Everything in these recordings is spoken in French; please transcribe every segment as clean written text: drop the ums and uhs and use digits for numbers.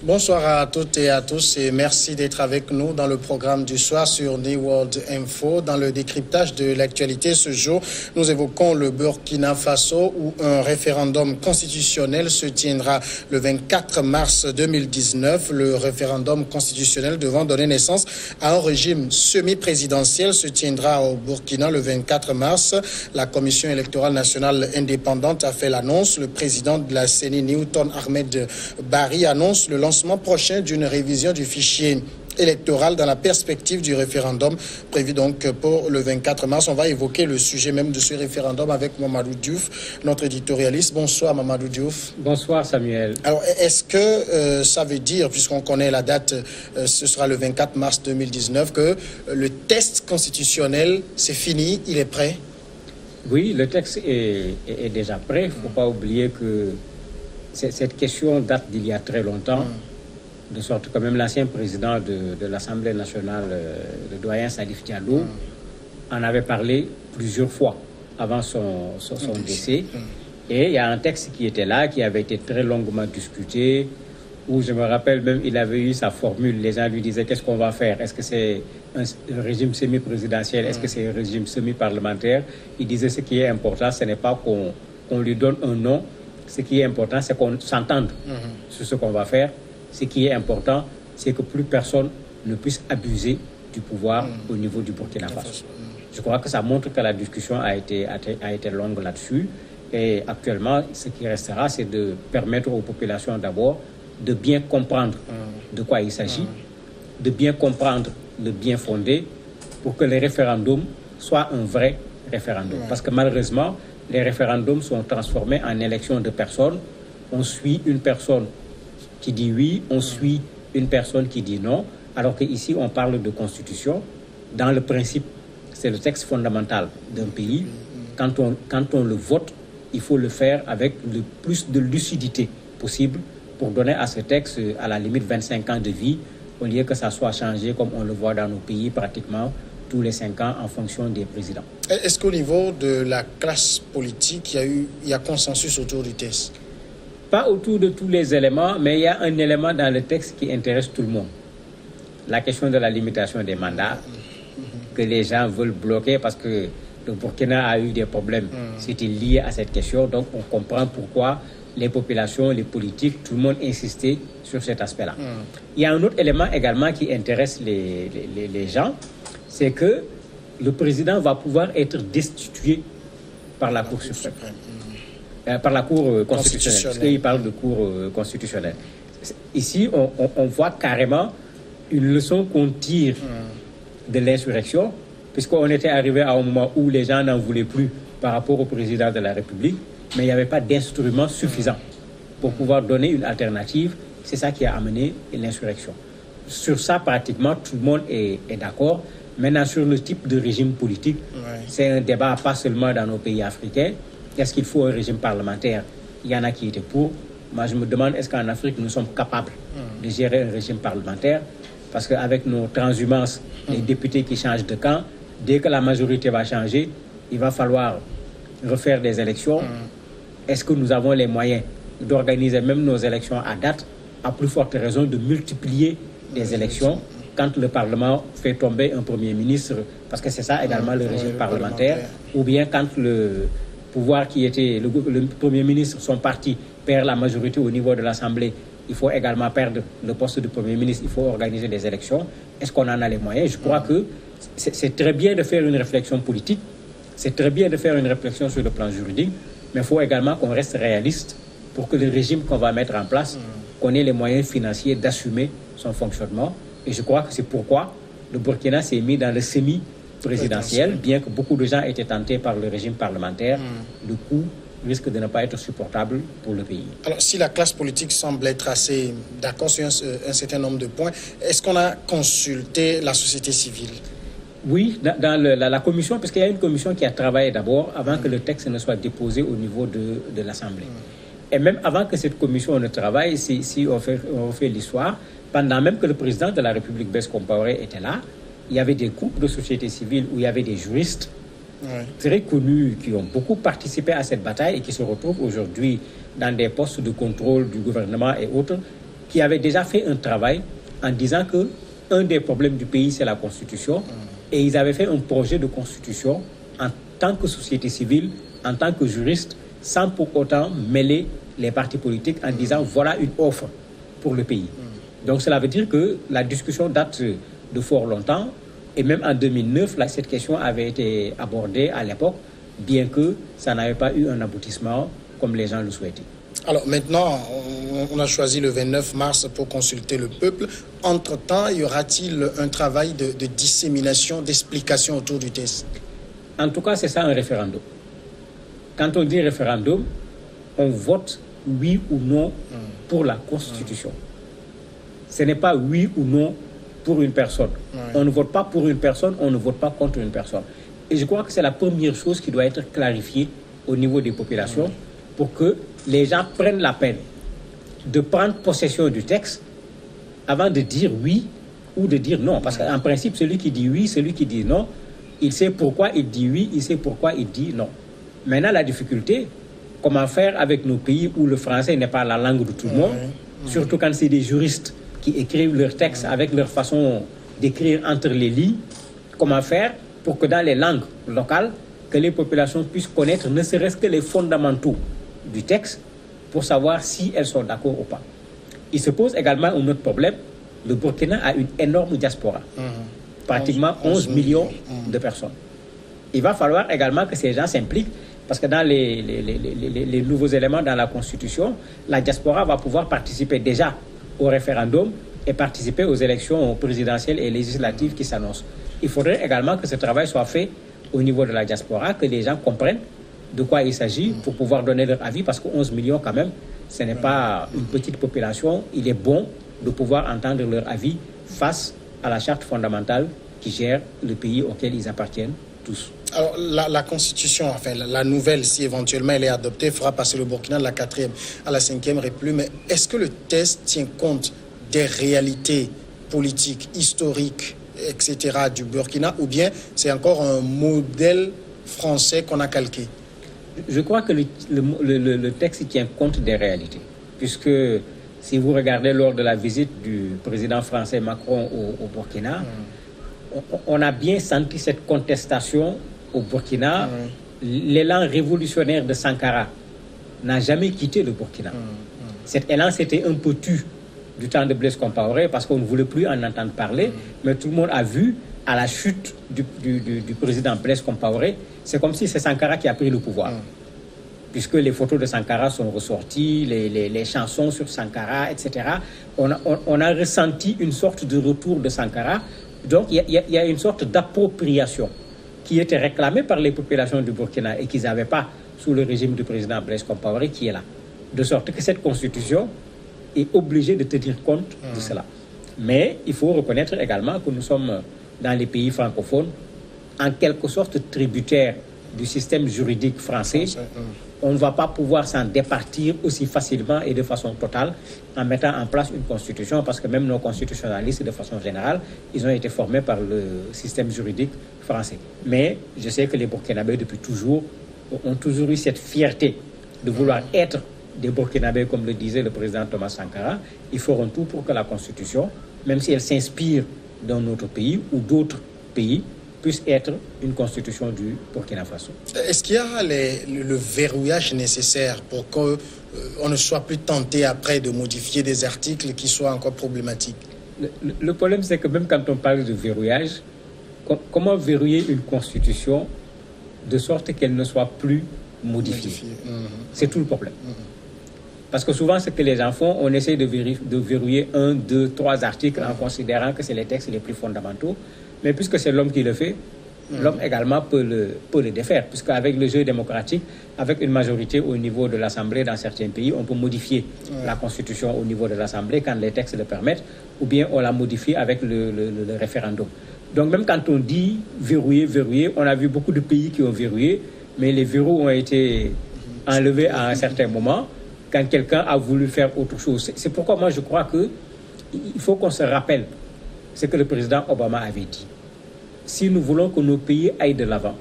Bonsoir à toutes et à tous et merci d'être avec nous dans le programme du soir sur New World Info. Dans le décryptage de l'actualité ce jour, nous évoquons le Burkina Faso où un référendum constitutionnel se tiendra le 24 mars 2019. Le référendum constitutionnel devant donner naissance à un régime semi-présidentiel se tiendra au Burkina le 24 mars. La Commission électorale nationale indépendante a fait l'annonce. Le président de la CENI, Newton Ahmed Barry, annonce le lancement prochain d'une révision du fichier électoral dans la perspective du référendum prévu donc pour le 24 mars. On va évoquer le sujet même de ce référendum avec Mamadou Diouf, notre éditorialiste. Bonsoir Mamadou Diouf. Bonsoir Samuel. Alors est-ce que ça veut dire, puisqu'on connaît la date, ce sera le 24 mars 2019, que le test constitutionnel c'est fini, il est prêt? Oui, le texte est déjà prêt. Il ne faut pas oublier que cette question date d'il y a très longtemps. De sorte que même l'ancien président de l'Assemblée nationale, le doyen Salif Diallo, en avait parlé plusieurs fois avant son décès. Et il y a un texte qui était là, qui avait été très longuement discuté, où je me rappelle même, il avait eu sa formule. Les gens lui disaient, qu'est-ce qu'on va faire? Est-ce que c'est un régime semi-présidentiel? Est-ce que c'est un régime semi-parlementaire? Il disait, ce qui est important, ce n'est pas qu'on lui donne un nom. Ce qui est important, c'est qu'on s'entende sur ce qu'on va faire. Ce qui est important, c'est que plus personne ne puisse abuser du pouvoir au niveau du Burkina Faso. Je crois que ça montre que la discussion a été longue là-dessus. Et actuellement, ce qui restera, c'est de permettre aux populations d'abord de bien comprendre de quoi il s'agit, de bien comprendre le bien fondé pour que les référendums soient un vrai référendum. Parce que malheureusement, les référendums sont transformés en élections de personnes. On suit une personne qui dit oui, on suit une personne qui dit non, alors qu'ici, on parle de constitution. Dans le principe, c'est le texte fondamental d'un pays. Quand on le vote, il faut le faire avec le plus de lucidité possible pour donner à ce texte, à la limite, 25 ans de vie, au lieu que ça soit changé comme on le voit dans nos pays pratiquement tous les 5 ans en fonction des présidents. Est-ce qu'au niveau de la classe politique, il y a consensus autour du texte? Pas autour de tous les éléments, mais il y a un élément dans le texte qui intéresse tout le monde. La question de la limitation des mandats, que les gens veulent bloquer parce que le Burkina a eu des problèmes. C'était lié à cette question, donc on comprend pourquoi les populations, les politiques, tout le monde insistait sur cet aspect-là. Il y a un autre élément également qui intéresse les gens, c'est que le président va pouvoir être destitué par la Cour suprême. Par la Cour constitutionnelle, parce qu'il parle de Cour constitutionnelle. Ici, on voit carrément une leçon qu'on tire de l'insurrection, puisqu'on était arrivé à un moment où les gens n'en voulaient plus par rapport au président de la République, mais il n'y avait pas d'instrument suffisant pour pouvoir donner une alternative. C'est ça qui a amené l'insurrection. Sur ça, pratiquement, tout le monde est d'accord. Maintenant, sur le type de régime politique, c'est un débat pas seulement dans nos pays africains. Est-ce qu'il faut un régime parlementaire? Il y en a qui étaient pour. Moi, je me demande, est-ce qu'en Afrique, nous sommes capables de gérer un régime parlementaire? Parce qu'avec nos transhumances, les députés qui changent de camp, dès que la majorité va changer, il va falloir refaire des élections. Est-ce que nous avons les moyens d'organiser même nos élections à date? À plus forte raison de multiplier des élections quand le Parlement fait tomber un Premier ministre, parce que c'est ça également le régime parlementaire, ou bien quand le pouvoir qui était le Premier ministre, son parti, perd la majorité au niveau de l'Assemblée, il faut également perdre le poste de Premier ministre, il faut organiser des élections. Est-ce qu'on en a les moyens? Je crois que c'est très bien de faire une réflexion politique, c'est très bien de faire une réflexion sur le plan juridique, mais il faut également qu'on reste réaliste pour que le régime qu'on va mettre en place, qu'on ait les moyens financiers d'assumer son fonctionnement. Et je crois que c'est pourquoi le Burkina s'est mis dans le semi-présidentiel, bien que beaucoup de gens étaient tentés par le régime parlementaire. Le coût risque de ne pas être supportable pour le pays. Alors, si la classe politique semble être assez d'accord sur un certain nombre de points, est-ce qu'on a consulté la société civile? Oui, dans la commission, parce qu'il y a une commission qui a travaillé d'abord avant que le texte ne soit déposé au niveau de l'Assemblée. Et même avant que cette commission ne travaille, si on fait l'histoire, pendant même que le président de la République, Blaise Compaoré, était là, il y avait des groupes de société civile où il y avait des juristes très connus qui ont beaucoup participé à cette bataille et qui se retrouvent aujourd'hui dans des postes de contrôle du gouvernement et autres. qui avait déjà fait un travail en disant que un des problèmes du pays, c'est la Constitution. Et ils avaient fait un projet de Constitution en tant que société civile, en tant que juriste, sans pour autant mêler les partis politiques en disant voilà une offre pour le pays. Donc cela veut dire que la discussion date de fort longtemps. Et même en 2009, là, cette question avait été abordée à l'époque, bien que ça n'avait pas eu un aboutissement comme les gens le souhaitaient. Alors maintenant, on a choisi le 29 mars pour consulter le peuple. Entre-temps, y aura-t-il un travail de dissémination, d'explication autour du test? En tout cas, c'est ça un référendum. Quand on dit référendum, on vote oui ou non pour la Constitution. Ce n'est pas oui ou non pour une personne. On ne vote pas pour une personne, on ne vote pas contre une personne. Et je crois que c'est la première chose qui doit être clarifiée au niveau des populations pour que les gens prennent la peine de prendre possession du texte avant de dire oui ou de dire non. Parce qu'en principe, celui qui dit oui, celui qui dit non, il sait pourquoi il dit oui, il sait pourquoi il dit non. Maintenant, la difficulté, comment faire avec nos pays où le français n'est pas la langue de tout le monde, surtout quand c'est des juristes qui écrivent leurs textes avec leur façon d'écrire entre les lignes, comment faire pour que dans les langues locales, que les populations puissent connaître ne serait-ce que les fondamentaux du texte pour savoir si elles sont d'accord ou pas. Il se pose également un autre problème. Le Burkina a une énorme diaspora, pratiquement 11 millions de personnes. Il va falloir également que ces gens s'impliquent parce que dans les nouveaux éléments dans la Constitution, la diaspora va pouvoir participer déjà au référendum et participer aux élections présidentielles et législatives qui s'annoncent. Il faudrait également que ce travail soit fait au niveau de la diaspora, que les gens comprennent de quoi il s'agit pour pouvoir donner leur avis, parce que 11 millions quand même, ce n'est pas une petite population. Il est bon de pouvoir entendre leur avis face à la charte fondamentale qui gère le pays auquel ils appartiennent tous. Alors, la Constitution, enfin, la nouvelle, si éventuellement elle est adoptée, fera passer le Burkina de la 4e à la 5e République. Mais est-ce que le test tient compte des réalités politiques, historiques, etc. du Burkina, ou bien c'est encore un modèle français qu'on a calqué? Je crois que le texte tient compte des réalités, puisque si vous regardez lors de la visite du président français Macron au Burkina, on a bien senti cette contestation au Burkina. L'élan révolutionnaire de Sankara n'a jamais quitté le Burkina. Cet élan s'était un peu tu du temps de Blaise Compaoré parce qu'on ne voulait plus en entendre parler, mais tout le monde a vu à la chute du président Blaise Compaoré, c'est comme si c'est Sankara qui a pris le pouvoir. Puisque les photos de Sankara sont ressorties, les chansons sur Sankara, etc. On a ressenti une sorte de retour de Sankara. Donc il y a une sorte d'appropriation qui était réclamée par les populations du Burkina et qu'ils n'avaient pas sous le régime du président Blaise Compaoré qui est là. De sorte que cette constitution est obligée de tenir compte de cela. Mais il faut reconnaître également que nous sommes dans les pays francophones en quelque sorte tributaires du système juridique français. On ne va pas pouvoir s'en départir aussi facilement et de façon totale en mettant en place une constitution, parce que même nos constitutionnalistes, de façon générale, ils ont été formés par le système juridique français. Mais je sais que les Burkinabés, depuis toujours, ont toujours eu cette fierté de vouloir être des Burkinabés, comme le disait le président Thomas Sankara. Ils feront tout pour que la constitution, même si elle s'inspire d'un autre pays ou d'autres pays, puisse être une constitution du Burkina Faso. Est-ce qu'il y a le verrouillage nécessaire pour qu'on ne soit plus tenté après de modifier des articles qui soient encore problématiques? Le problème, c'est que même quand on parle de verrouillage, comment verrouiller une constitution de sorte qu'elle ne soit plus modifiée? C'est tout le problème. Parce que souvent, ce que les gens font, on essaie de verrouiller 1, 2, 3 articles en considérant que c'est les textes les plus fondamentaux. Mais puisque c'est l'homme qui le fait, l'homme également peut le défaire. Puisqu'avec le jeu démocratique, avec une majorité au niveau de l'Assemblée dans certains pays, on peut modifier la Constitution au niveau de l'Assemblée quand les textes le permettent, ou bien on la modifie avec le référendum. Donc même quand on dit verrouiller, on a vu beaucoup de pays qui ont verrouillé, mais les verrous ont été enlevés à un certain moment quand quelqu'un a voulu faire autre chose. C'est pourquoi moi je crois qu'il faut qu'on se rappelle ce que le président Obama avait dit. Si nous voulons que nos pays aillent de l'avant,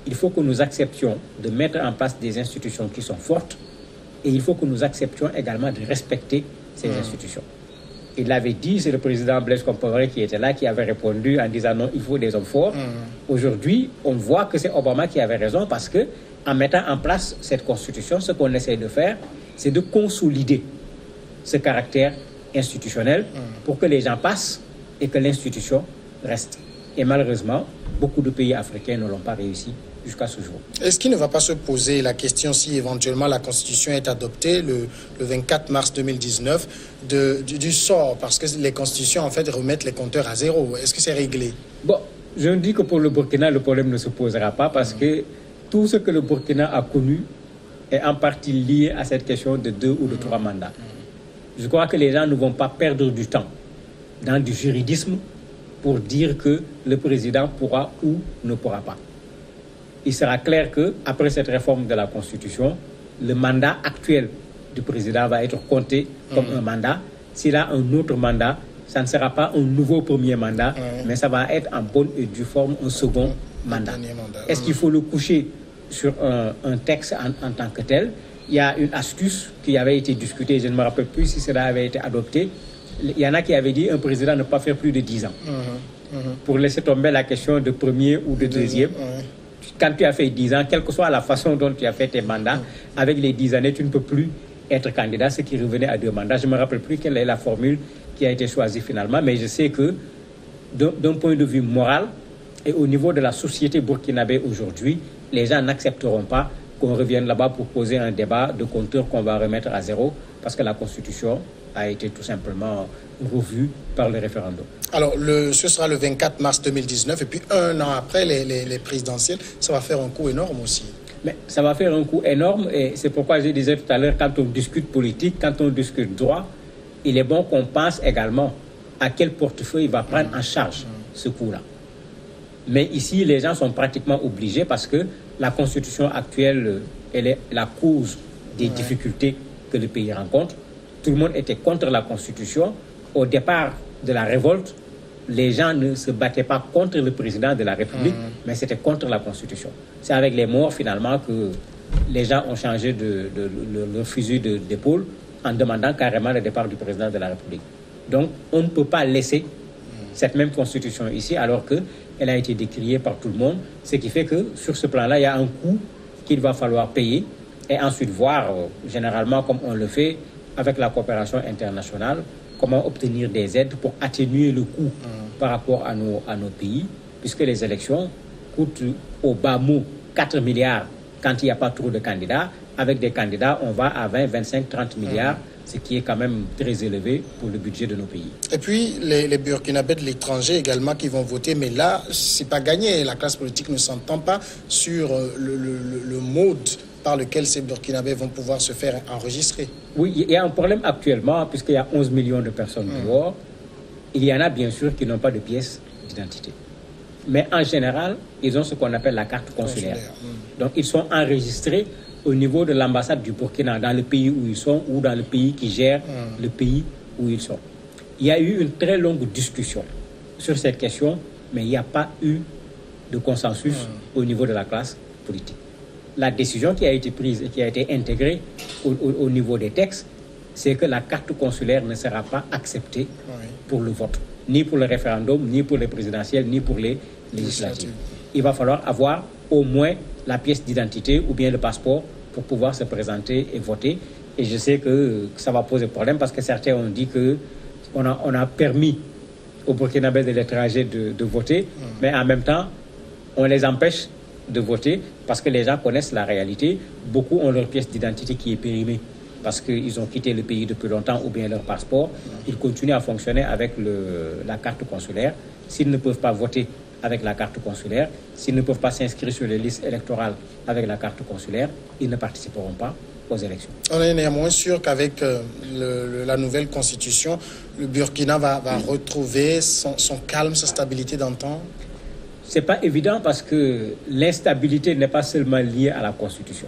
il faut que nous acceptions de mettre en place des institutions qui sont fortes et il faut que nous acceptions également de respecter ces institutions. Il l'avait dit, c'est le président Blaise Compaoré qui était là, qui avait répondu en disant non, il faut des hommes forts. Aujourd'hui, on voit que c'est Obama qui avait raison parce que en mettant en place cette constitution, ce qu'on essaie de faire, c'est de consolider ce caractère institutionnel pour que les gens passent et que l'institution reste. Et malheureusement, beaucoup de pays africains ne l'ont pas réussi jusqu'à ce jour. Est-ce qu'il ne va pas se poser la question si éventuellement la Constitution est adoptée le 24 mars 2019 du sort, parce que les constitutions en fait remettent les compteurs à zéro. Est-ce que c'est réglé? Bon, je dis que pour le Burkina, le problème ne se posera pas parce que tout ce que le Burkina a connu est en partie lié à cette question de 2 ou de 3 mandats. Je crois que les gens ne vont pas perdre du temps dans du juridisme pour dire que le président pourra ou ne pourra pas. Il sera clair qu'après cette réforme de la Constitution, le mandat actuel du président va être compté comme un mandat. S'il a un autre mandat, ça ne sera pas un nouveau premier mandat, mais ça va être en bonne et due forme un second mandat. Est-ce qu'il faut le coucher sur un texte en tant que tel? Il y a une astuce qui avait été discutée, je ne me rappelle plus si cela avait été adopté. Il y en a qui avaient dit un président ne peut pas faire plus de 10 ans. Pour laisser tomber la question de premier ou de deuxième. Quand tu as fait 10 ans, quelle que soit la façon dont tu as fait tes mandats, avec les 10 années, tu ne peux plus être candidat, ce qui revenait à 2 mandats. Je ne me rappelle plus quelle est la formule qui a été choisie finalement, mais je sais que d'un point de vue moral et au niveau de la société burkinabé aujourd'hui, les gens n'accepteront pas qu'on revienne là-bas pour poser un débat de compteur qu'on va remettre à zéro, parce que la Constitution a été tout simplement revue par le référendum. Alors, ce sera le 24 mars 2019, et puis 1 an après les présidentielles, ça va faire un coup énorme aussi. Mais ça va faire un coup énorme, et c'est pourquoi je disais tout à l'heure, quand on discute politique, quand on discute droit, il est bon qu'on pense également à quel portefeuille va prendre en charge ce coup-là. Mais ici, les gens sont pratiquement obligés parce que la Constitution actuelle, elle est la cause des difficultés que le pays rencontre. Tout le monde était contre la Constitution. Au départ de la révolte, les gens ne se battaient pas contre le président de la République, mais c'était contre la Constitution. C'est avec les morts, finalement, que les gens ont changé leur fusil d'épaule en demandant carrément le départ du président de la République. Donc, on ne peut pas laisser cette même Constitution ici, alors qu'elle a été décriée par tout le monde, ce qui fait que, sur ce plan-là, il y a un coût qu'il va falloir payer et ensuite voir, généralement, comme on le fait avec la coopération internationale, comment obtenir des aides pour atténuer le coût par rapport à nos pays, puisque les élections coûtent au bas mot 4 milliards quand il n'y a pas trop de candidats. Avec des candidats, on va à 20, 25, 30 milliards, ce qui est quand même très élevé pour le budget de nos pays. Et puis, les Burkinabés de l'étranger également qui vont voter, mais là, c'est pas gagné. La classe politique ne s'entend pas sur le mode par lequel ces Burkinabés vont pouvoir se faire enregistrer. Oui, il y a un problème actuellement, puisqu'il y a 11 millions de personnes dehors. Il y en a bien sûr qui n'ont pas de pièce d'identité. Mais en général, ils ont ce qu'on appelle la carte consulaire. Donc, ils sont enregistrés au niveau de l'ambassade du Burkina, dans le pays où ils sont, ou dans le pays qui gère le pays où ils sont. Il y a eu une très longue discussion sur cette question, mais il n'y a pas eu de consensus au niveau de la classe politique. La décision qui a été prise et qui a été intégrée au niveau des textes, c'est que la carte consulaire ne sera pas acceptée pour le vote, ni pour le référendum, ni pour les présidentielles, ni pour les législatives. Il va falloir avoir au moins la pièce d'identité ou bien le passeport pour pouvoir se présenter et voter. Et je sais que ça va poser problème parce que certains ont dit qu'on a permis aux Burkinabés de l'étranger de voter, mais en même temps, on les empêche de voter parce que les gens connaissent la réalité. Beaucoup ont leur pièce d'identité qui est périmée parce qu'ils ont quitté le pays depuis longtemps ou bien leur passeport. Ils continuent à fonctionner avec la carte consulaire. S'ils ne peuvent pas voter avec la carte consulaire, s'ils ne peuvent pas s'inscrire sur les listes électorales avec la carte consulaire, ils ne participeront pas aux élections. On est néanmoins sûr qu'avec la nouvelle constitution, le Burkina va retrouver son calme, sa stabilité d'antan. Ce n'est pas évident parce que l'instabilité n'est pas seulement liée à la Constitution.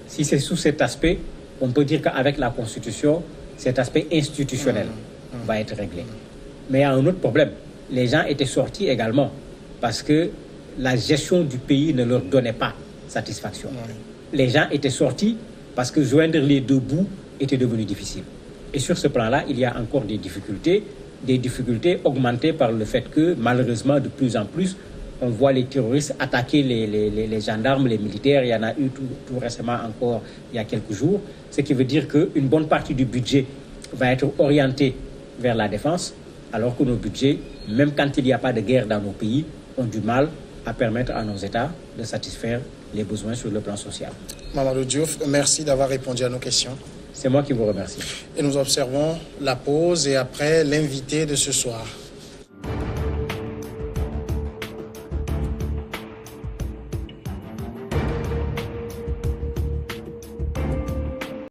Si c'est sous cet aspect, on peut dire qu'avec la Constitution, cet aspect institutionnel va être réglé. Mais il y a un autre problème. Les gens étaient sortis également parce que la gestion du pays ne leur donnait pas satisfaction. Les gens étaient sortis parce que joindre les deux bouts était devenu difficile. Et sur ce plan-là, il y a encore des difficultés augmentées par le fait que, malheureusement, de plus en plus, on voit les terroristes attaquer les gendarmes, les militaires. Il y en a eu tout récemment encore, il y a quelques jours. Ce qui veut dire qu'une bonne partie du budget va être orientée vers la défense, alors que nos budgets, même quand il n'y a pas de guerre dans nos pays, ont du mal à permettre à nos États de satisfaire les besoins sur le plan social. Mamadou Diouf, merci d'avoir répondu à nos questions. C'est moi qui vous remercie. Et nous observons la pause et après l'invité de ce soir.